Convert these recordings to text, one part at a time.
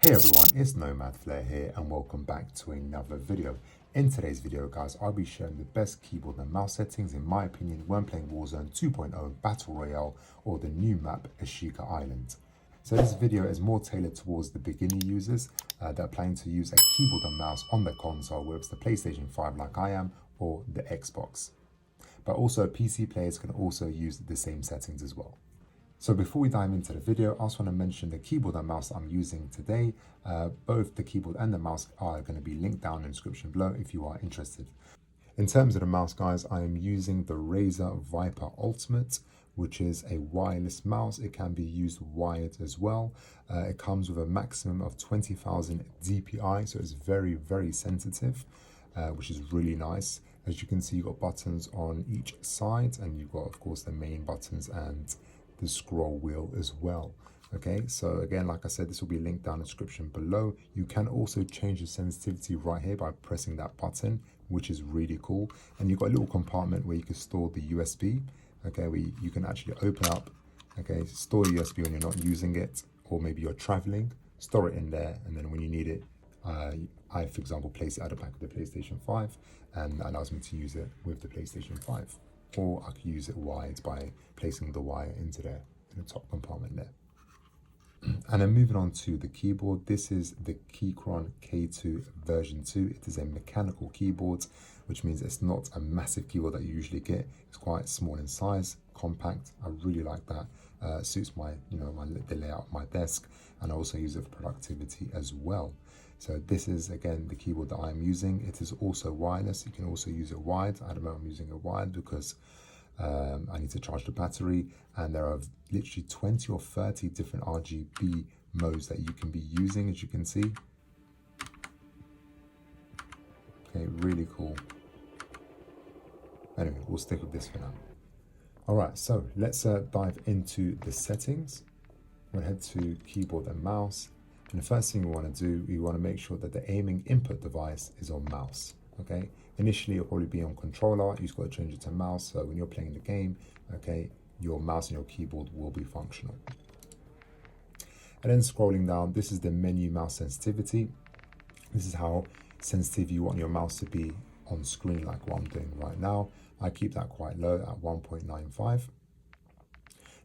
Hey everyone, it's Nomad Flair here and welcome back to another video. In today's video guys, I'll be sharing the best keyboard and mouse settings in my opinion when playing Warzone 2.0 Battle Royale or the new map Ashika Island. So this video is more tailored towards the beginner users that are planning to use a keyboard and mouse on their console, whether it's the PlayStation 5 like I am or the Xbox. But also PC players can also use the same settings as well. So before we dive into the video, I also want to mention the keyboard and mouse I'm using today. Both the keyboard and the mouse are going to be linked down in the description below if you are interested. In terms of the mouse guys, I am using the Razer Viper Ultimate, which is a wireless mouse. It can be used wired as well. It comes with a maximum of 20,000 DPI, so it's very, very sensitive, which is really nice. As you can see, you've got buttons on each side and you've got, of course, the main buttons and the scroll wheel as well. Okay, so again, like I said, this will be linked down in the description below. You can also change the sensitivity right here by pressing that button, which is really cool. And you've got a little compartment where you can store the USB, okay, where you can actually open up, okay, store the USB when you're not using it, or maybe you're traveling, store it in there, and then when you need it, I, for example, place it at the back of the PlayStation 5, and that allows me to use it with the PlayStation 5. Or I could use it wired by placing the wire into there in the top compartment there. And then moving on to the keyboard, this is the Keychron K2 version 2. It is a mechanical keyboard, which means it's not a massive keyboard that you usually get. It's quite small in size, compact. I really like that. Suits my, the layout of my desk, and I also use it for productivity as well. So this is again the keyboard that I'm using. It is also wireless. You can also use it wired. At the moment I'm using it wired because I need to charge the battery, and there are literally 20 or 30 different RGB modes that you can be using, as you can see. Okay, really cool. Anyway, we'll stick with this for now. All right, so let's dive into the settings. We'll head to keyboard and mouse. And the first thing we want to do, we want to make sure that the aiming input device is on mouse. Okay, initially it'll probably be on controller. You've got to change it to mouse. So when you're playing the game, okay, your mouse and your keyboard will be functional. And then scrolling down, this is the menu mouse sensitivity. This is how sensitive you want your mouse to be on screen, like what I'm doing right now. I keep that quite low at 1.95.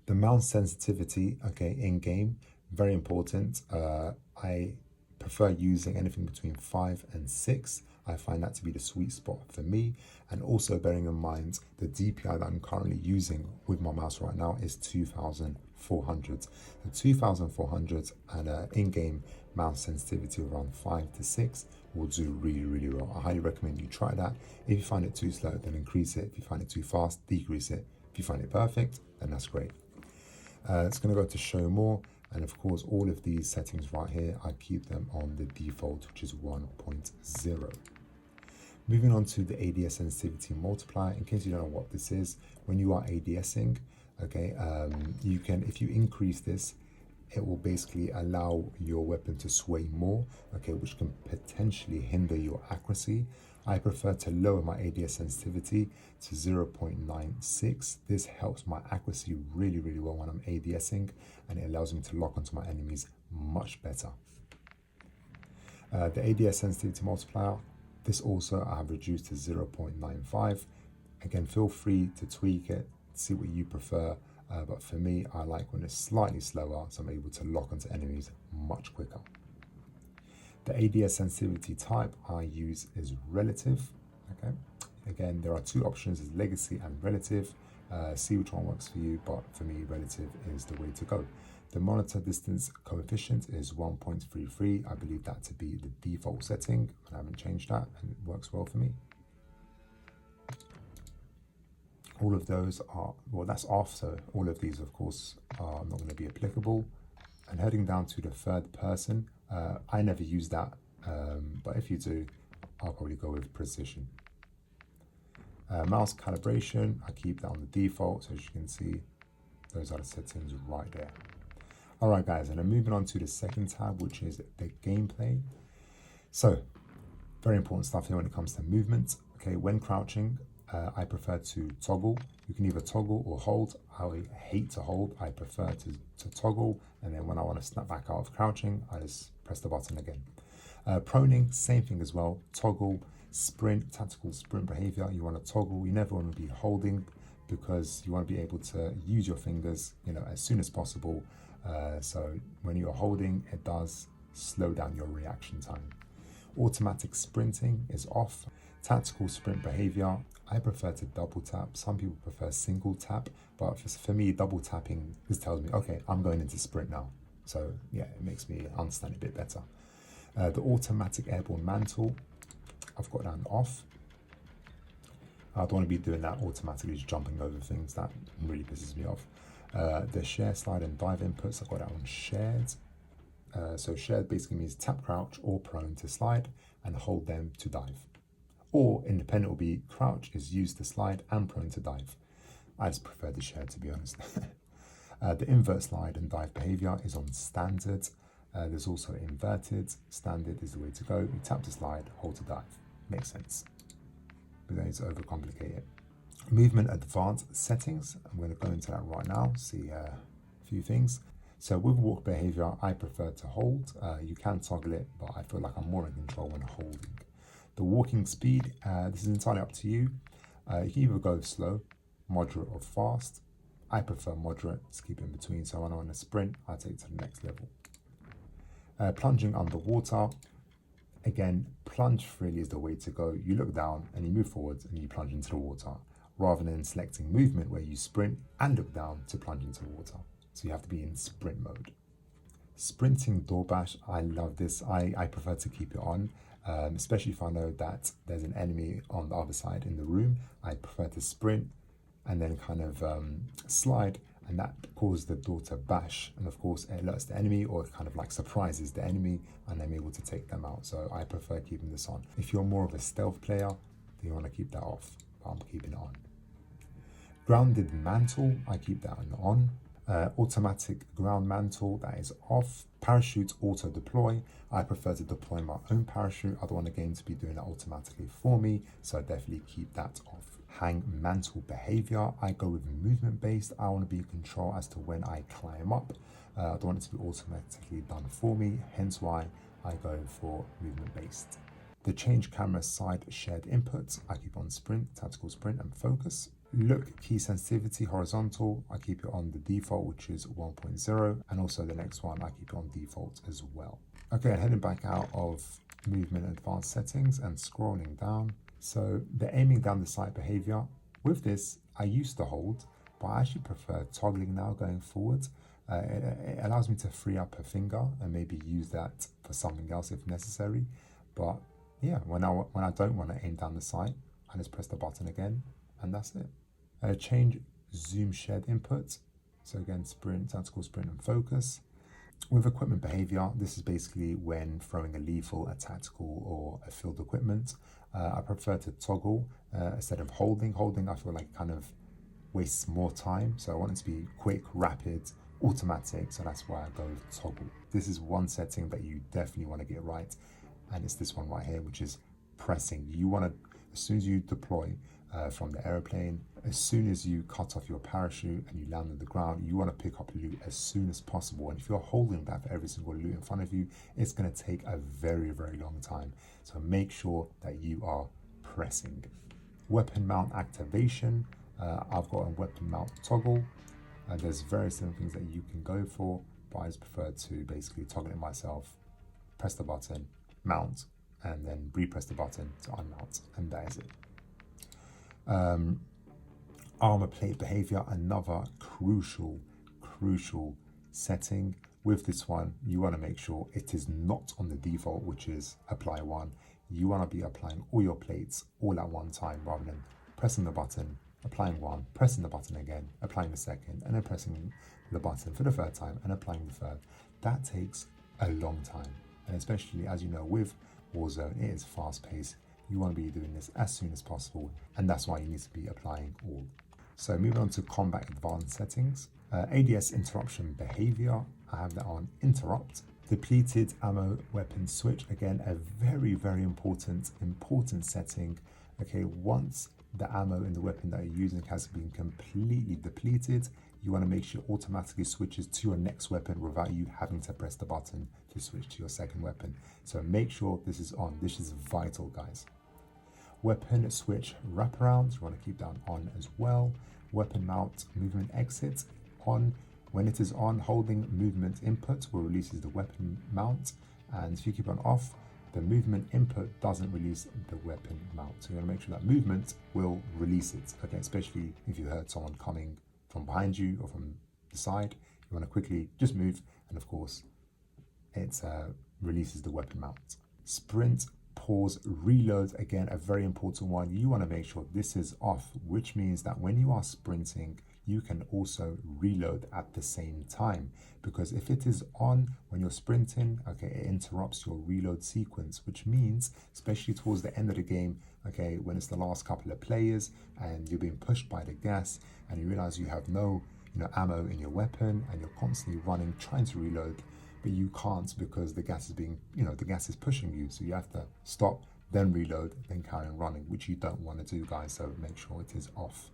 The mouse sensitivity, okay, in game, very important. I prefer using anything between 5 and 6. I find that to be the sweet spot for me. And also bearing in mind the DPI that I'm currently using with my mouse right now is 2,400. The 2,400 and in-game mouse sensitivity around 5 to 6 will do really, really well. I highly recommend you try that. If you find it too slow, then increase it. If you find it too fast, decrease it. If you find it perfect, then that's great. It's going to go to show more. And of course, all of these settings right here, I keep them on the default, which is 1.0. Moving on to the ADS sensitivity multiplier. In case you don't know what this is, when you are ADSing, okay, you can, if you increase this, it will basically allow your weapon to sway more, okay, which can potentially hinder your accuracy. I prefer to lower my ADS sensitivity to 0.96. This helps my accuracy really, really well when I'm ADSing, and it allows me to lock onto my enemies much better. The ADS sensitivity multiplier, this also I have reduced to 0.95. Again, feel free to tweak it, see what you prefer. But for me, I like when it's slightly slower, so I'm able to lock onto enemies much quicker. The ADS sensitivity type I use is relative. Okay. Again, there are two options: is legacy and relative. See which one works for you, but for me, relative is the way to go. The monitor distance coefficient is 1.33. I believe that to be the default setting. I haven't changed that, and it works well for me. All of those are, well, that's off, so all of these, of course, are not going to be applicable. And heading down to the third person, I never use that, but if you do, I'll probably go with precision. Mouse calibration, I keep that on the default, so as you can see, those are the settings right there. All right, guys, and I'm moving on to the second tab, which is the gameplay. So, very important stuff here when it comes to movement. Okay, when crouching, I prefer to toggle. You can either toggle or hold. I hate to hold. I prefer to toggle, and then when I want to snap back out of crouching, I just press the button again. Proning, same thing as well. Toggle, sprint, tactical sprint behavior. You want to toggle. You never want to be holding because you want to be able to use your fingers, as soon as possible. So when you're holding, it does slow down your reaction time. Automatic sprinting is off. Tactical sprint behavior, I prefer to double tap. Some people prefer single tap, but for me, double tapping just tells me, okay, I'm going into sprint now. So yeah, it makes me understand a bit better. The automatic airborne mantle, I've got that off. I don't want to be doing that automatically, just jumping over things. That really pisses me off. The share, slide, and dive inputs, I've got that on shared. So shared basically means tap crouch or prone to slide and hold them to dive. Or independent will be crouch is used to slide and prone to dive. I just prefer the shared, to be honest. The invert slide and dive behavior is on standard. There's also inverted. Standard is the way to go. You tap to slide, hold to dive. Makes sense. We don't need to overcomplicate it. Movement advanced settings. I'm going to go into that right now, see a few things. So with walk behavior, I prefer to hold. You can toggle it, but I feel like I'm more in control when holding. The walking speed, this is entirely up to you. You can either go slow, moderate, or fast. I prefer moderate, just keep in between. So when I'm on a sprint, I take it to the next level. Plunging underwater. Again, plunge freely is the way to go. You look down and you move forwards and you plunge into the water, rather than selecting movement where you sprint and look down to plunge into the water. So you have to be in sprint mode. Sprinting door bash, I love this. I prefer to keep it on, especially if I know that there's an enemy on the other side in the room. I prefer to sprint and then kind of slide, and that causes the door to bash. And of course, it alerts the enemy or it kind of like surprises the enemy and I'm able to take them out. So I prefer keeping this on. If you're more of a stealth player, then you want to keep that off, but I'm keeping it on. Grounded mantle, I keep that on. Automatic ground mantle, that is off. Parachute auto deploy, I prefer to deploy my own parachute. I don't want the game to be doing that automatically for me, so I definitely keep that off. Hang mantle behavior, I go with movement based. I want to be in control as to when I climb up. I don't want it to be automatically done for me, hence why I go for movement based. The change camera side shared inputs, I keep on sprint, tactical sprint, and focus. Look key sensitivity horizontal, I keep it on the default, which is 1.0, and also the next one I keep it on default as well. Okay, heading back out of movement advanced settings and scrolling down. So the aiming down the sight behavior, with this I used to hold, but I actually prefer toggling now going forward. It allows me to free up a finger and maybe use that for something else if necessary. But yeah, when I don't want to aim down the sight, I just press the button again and that's it. Change zoom shared input. So again, sprint, tactical sprint, and focus. With equipment behavior, this is basically when throwing a lethal, a tactical, or a field equipment. I prefer to toggle instead of holding. Holding, I feel like kind of wastes more time. So I want it to be quick, rapid, automatic. So that's why I go with toggle. This is one setting that you definitely want to get right. And it's this one right here, which is pressing. You want to, as soon as you deploy from the airplane, as soon as you cut off your parachute and you land on the ground, you want to pick up loot as soon as possible. And if you're holding that for every single loot in front of you, it's going to take a very, very long time. So make sure that you are pressing. Weapon mount activation. I've got a weapon mount toggle. There's various different things that you can go for, but I just prefer to basically toggle it myself, press the button, mount, and then re-press the button to unmount, and that is it. Armor plate behavior, another crucial setting. With this one, you want to make sure it is not on the default, which is apply one. You want to be applying all your plates all at one time rather than pressing the button, applying one, pressing the button again, applying the second, and then pressing the button for the third time and applying the third. That takes a long time, and especially, as you know, with Warzone, it is fast paced. You want to be doing this as soon as possible, and that's why you need to be applying all. So moving on to combat advanced settings. ADS interruption behavior, I have that on interrupt. Depleted ammo weapon switch, again a very, very important setting. Okay, once the ammo in the weapon that you're using has been completely depleted, you want to make sure it automatically switches to your next weapon without you having to press the button to switch to your second weapon. So make sure this is on. This is vital, guys. Weapon switch wraparound, you want to keep that on as well. Weapon mount movement exit on. When it is on, holding movement input will releases the weapon mount, and if you keep on off, the movement input doesn't release the weapon mount. So you want to make sure that movement will release it, okay, especially if you heard someone coming from behind you or from the side. You want to quickly just move, and of course it releases the weapon mount. Sprint, pause, reload, again a very important one. You want to make sure this is off, which means that when you are sprinting you can also reload at the same time, because if it is on when you're sprinting, okay, it interrupts your reload sequence, which means especially towards the end of the game, okay, when it's the last couple of players and you're being pushed by the gas and you realize you have no ammo in your weapon and you're constantly running trying to reload, but you can't because the gas is being, the gas is pushing you. So you have to stop, then reload, then carry on running, which you don't want to do, guys. So make sure it is off.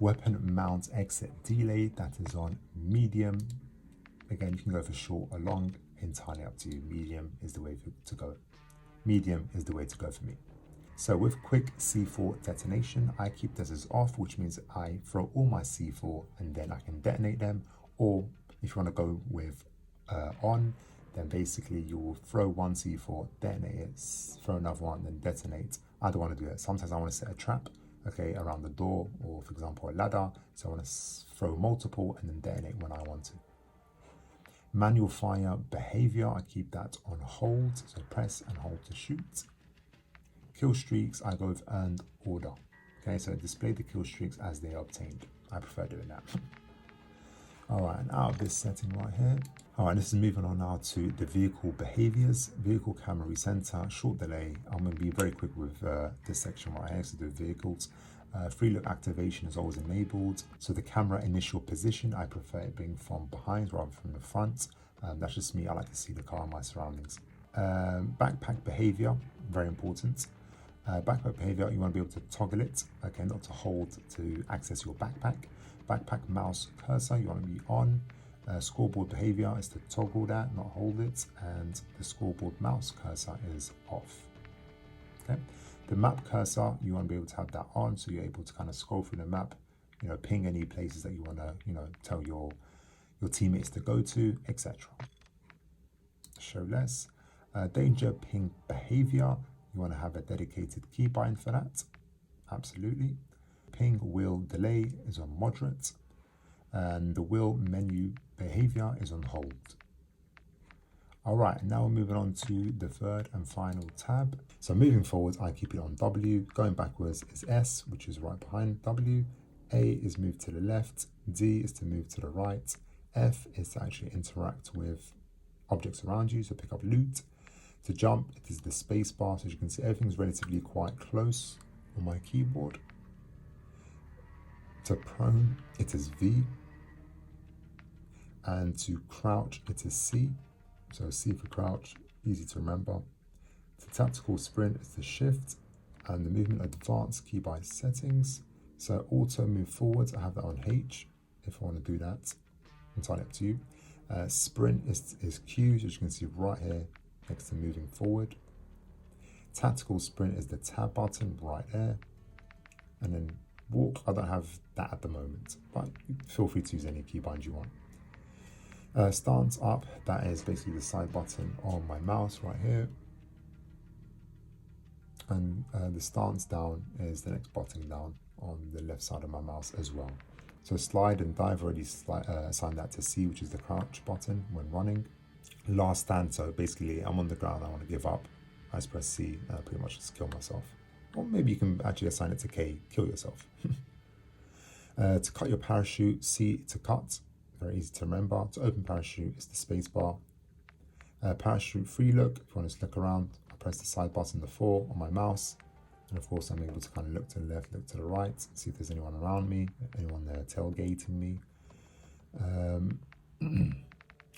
Weapon mount exit delay, that is on medium. Again, you can go for short or long, entirely up to you. Medium is the way to go. Medium is the way to go for me. So with quick C4 detonation, I keep this as off, which means I throw all my C4 and then I can detonate them. Or if you want to go with on, then basically you will throw one C4, detonate it, throw another one, then detonate. I don't want to do it. Sometimes I want to set a trap, okay, around the door, or for example a ladder, so I want to throw multiple and then detonate when I want to. Manual fire behavior, I keep that on hold, so press and hold to shoot. Kill streaks, I go with earned order, okay, so display the kill streaks as they are obtained. I prefer doing that. Alright, and out of this setting right here, alright, this is moving on now to the vehicle behaviors. Vehicle camera recenter, short delay. I'm going to be very quick with this section right here, so the vehicles. Free look activation is always enabled. So the camera initial position, I prefer it being from behind rather than from the front. That's just me, I like to see the car and my surroundings. Backpack behavior, very important. Backpack behavior, you want to be able to toggle it, okay, not to hold to access your backpack. Backpack mouse cursor, you want to be on. Scoreboard behavior is to toggle that, not hold it, and the scoreboard mouse cursor is off. Okay, the map cursor, you want to be able to have that on, so you're able to kind of scroll through the map, ping any places that you want to, tell your teammates to go to, etc. Show less. Danger ping behavior, you want to have a dedicated keybind for that, absolutely. Ping wheel delay is on moderate, and the wheel menu behavior is on hold. All right, now we're moving on to the third and final tab. So moving forward, I keep it on W. Going backwards is S, which is right behind W. A is move to the left. D is to move to the right. F is to actually interact with objects around you, so pick up loot. To jump, it is the space bar. So as you can see, everything's relatively quite close on my keyboard. To prone, it is V, and to crouch, it is C. So C for crouch, easy to remember. To tactical sprint, it's the shift, and the movement advanced keybind settings. So auto move forwards, I have that on H if I want to do that, entirely up to you. Sprint is Q, as you can see right here next to moving forward. Tactical sprint is the tab button right there, and then walk, I don't have that at the moment, but feel free to use any keybind you want. Stance up, that is basically the side button on my mouse right here. And the stance down is the next button down on the left side of my mouse as well. So slide and dive, already assigned that to C, which is the crouch button when running. Last stand, so basically I'm on the ground, I want to give up. I just press C, pretty much just kill myself. Or maybe you can actually assign it to K, kill yourself. To cut your parachute, C to cut, very easy to remember. To open parachute is the space bar. Parachute free look, if you want to look around, I press the side button, the 4 on my mouse. And of course I'm able to kind of look to the left, look to the right, see if there's anyone around me, anyone there tailgating me. And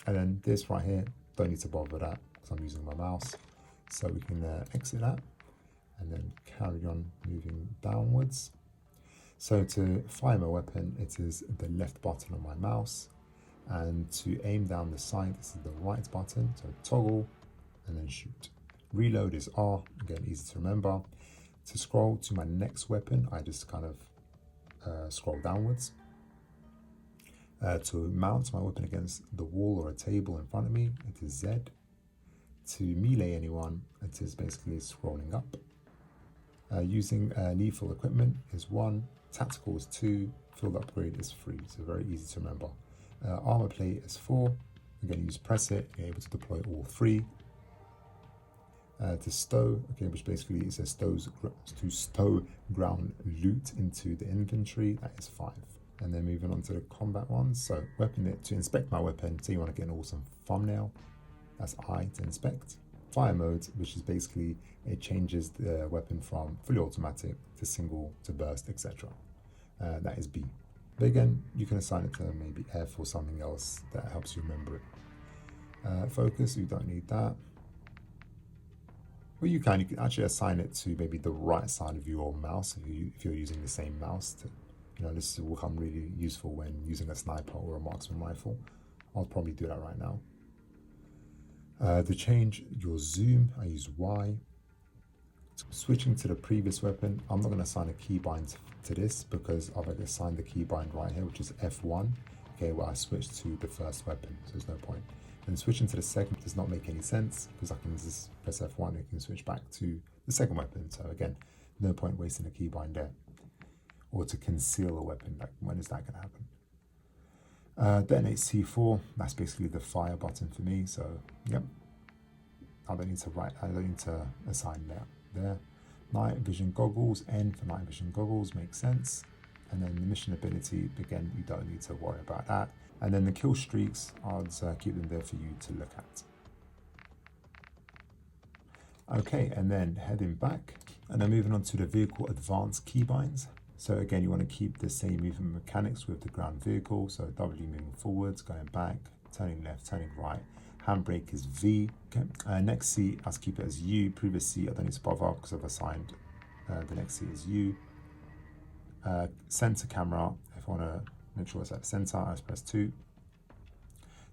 then this right here, don't need to bother with that because I'm using my mouse. So we can exit that and then carry on moving downwards. So to fire my weapon, it is the left button on my mouse, and to aim down the sight, this is the right button. So toggle and then shoot. Reload is R, again easy to remember. To scroll to my next weapon, I just kind of scroll downwards. To mount my weapon against the wall or a table in front of me, it is Z. To melee anyone, it is basically scrolling up. Using lethal equipment is 1, tactical is 2, field upgrade is 3, so very easy to remember. Armor plate is 4, again use press it, you're able to deploy all 3. To stow, okay, which basically is to stow ground loot into the inventory, that is 5. And then moving on to the combat ones, so weapon it, to inspect my weapon, so you want to get an awesome thumbnail, that's I to inspect. Fire mode, which is basically, it changes the weapon from fully automatic to single to burst, etc. That is B. But again, you can assign it to maybe F or something else that helps you remember it. Focus, you don't need that. Well, you can actually assign it to maybe the right side of your mouse if you're using the same mouse. This will come really useful when using a sniper or a marksman rifle. I'll probably do that right now. To change your zoom, I use Y. Switching to the previous weapon, I'm not going to assign a keybind to this because I've already assigned the keybind right here, which is F1. Okay, well I switched to the first weapon, so there's no point. And switching to the second does not make any sense because I can just press F1 and it can switch back to the second weapon. So again, no point wasting a keybind there. Or to conceal a weapon, like when is that going to happen? Detonate C4, that's basically the fire button for me. So yep, I don't need to assign that there. Night vision goggles, N for night vision goggles, makes sense. And then the mission ability, again, you don't need to worry about that. And then the kill streaks, I'll keep them there for you to look at. Okay, and then heading back, and then moving on to the vehicle advanced keybinds. So again, you want to keep the same movement mechanics with the ground vehicle. So W moving forwards, going back, turning left, turning right. Handbrake is V. Okay. Next seat, I'll keep it as U. Previous seat, I don't need to bother because I've assigned the next seat as U. Center camera, if I want to make sure it's at the center, I press 2.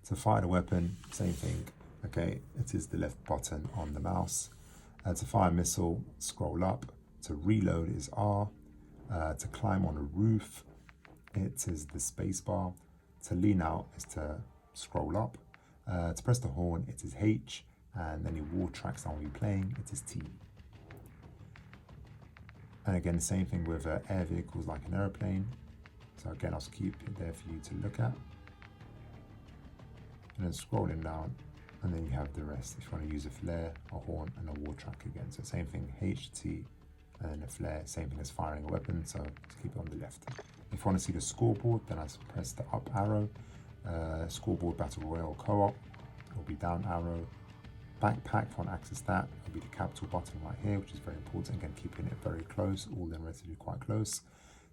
To fire the weapon, same thing. Okay, it is the left button on the mouse. To fire a missile, scroll up. To reload is R. To climb on a roof, it is the space bar. To lean out is to scroll up. To press the horn, it is H. And any war tracks that I'll be playing, it is T. And again, the same thing with air vehicles like an airplane. So again, I'll keep it there for you to look at. And then scrolling down, and then you have the rest. If you want to use a flare, a horn, and a war track again. So same thing, H, T, and then a flare, same thing as firing a weapon, so just keep it on the left. If you want to see the scoreboard, then I press the up arrow. Scoreboard Battle Royale Co-op will be down arrow. Backpack, if I want to access that, will be the capital button right here, which is very important. Again, keeping it very close, all them relatively quite close.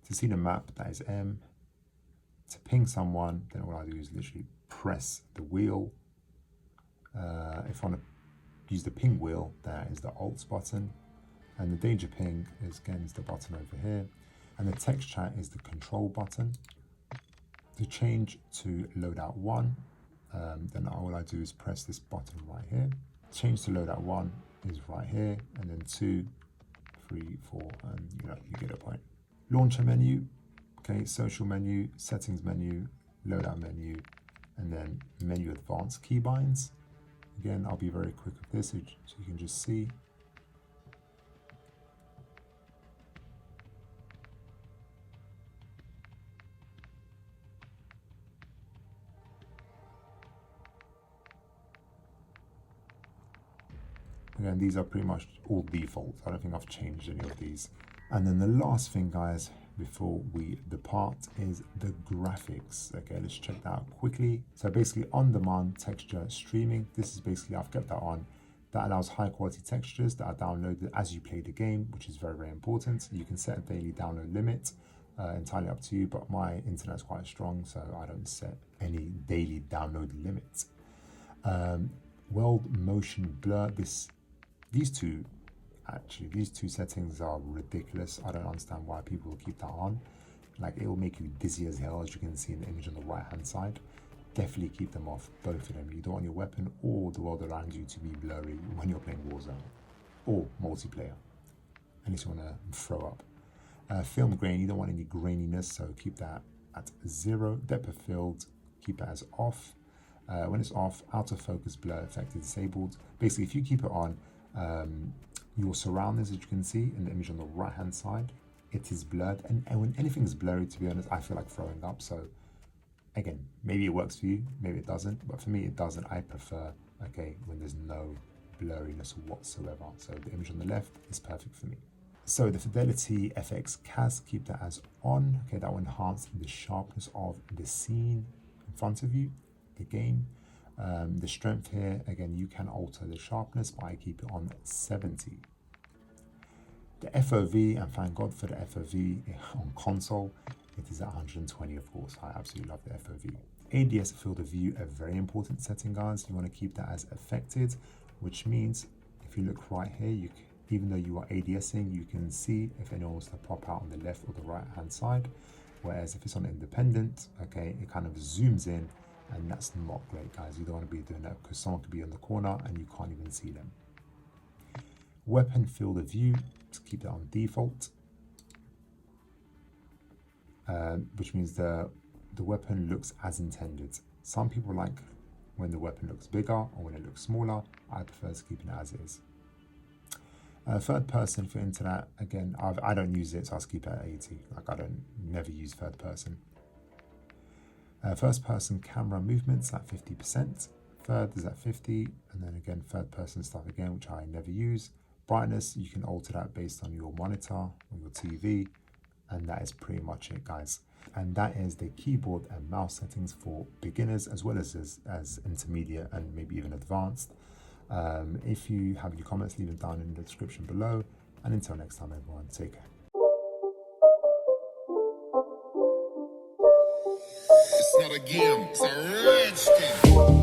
To see the map, that is M. To ping someone, then all I do is literally press the wheel. If I want to use the ping wheel, that is the Alt button. And the danger ping is again the button over here. And the text chat is the control button. To change to loadout 1, then all I do is press this button right here. Change to loadout 1 is right here, and then 2, 3, 4, and you get a point. Launcher menu, okay, social menu, settings menu, loadout menu, and then menu advanced keybinds. Again, I'll be very quick with this so you can just see. Again, these are pretty much all default. I don't think I've changed any of these. And then the last thing, guys, before we depart is the graphics. Okay, let's check that out quickly. So basically on-demand texture streaming. This is basically, I've kept that on. That allows high quality textures that are downloaded as you play the game, which is very, very important. You can set a daily download limit, entirely up to you, but my internet is quite strong, so I don't set any daily download limits. World motion blur, these two settings are ridiculous. I don't understand why people keep that on. Like, it will make you dizzy as hell, as you can see in the image on the right hand side. Definitely keep them off, both of them. You don't want your weapon or the world around you to be blurry when you're playing Warzone or multiplayer, unless you want to throw up. Film grain, you don't want any graininess, so keep that at 0. Depth of field, keep it as off. When it's off, out of focus blur effect is disabled. Basically, if you keep it on, your surroundings, as you can see in the image on the right hand side, it is blurred. And when anything's blurry, to be honest, I feel like throwing up. So again, maybe it works for you, maybe it doesn't, but for me it doesn't. I prefer, okay, when there's no blurriness whatsoever. So the image on the left is perfect for me. So the Fidelity FX CAS, keep that as on. Okay, that will enhance the sharpness of the scene in front of you, the game. The strength here, again, you can alter the sharpness, but I keep it on 70. The FOV, and thank God for the FOV on console, it is at 120, of course. I absolutely love the FOV. ADS field of view, a very important setting, guys. You want to keep that as affected, which means if you look right here, even though you are ADSing, you can see if anyone wants to pop out on the left or the right hand side. Whereas if it's on independent, okay, it kind of zooms in, and that's not great, guys. You don't want to be doing that because someone could be in the corner and you can't even see them. Weapon field of view, to keep that on default, which means the weapon looks as intended. Some people like when the weapon looks bigger or when it looks smaller. I prefer to keep it as is. Third person, for into that, again, I don't use it, so I'll keep it at 80. Like, I don't never use third person. First person camera movements at 50%. Third is at 50, and then again third person stuff again, which I never use. Brightness, you can alter that based on your monitor or your TV, and that is pretty much it, guys. And that is the keyboard and mouse settings for beginners as well as intermediate and maybe even advanced. If you have any comments, leave them down in the description below. And until next time, everyone, take care. It's not a game, it's a rich thing.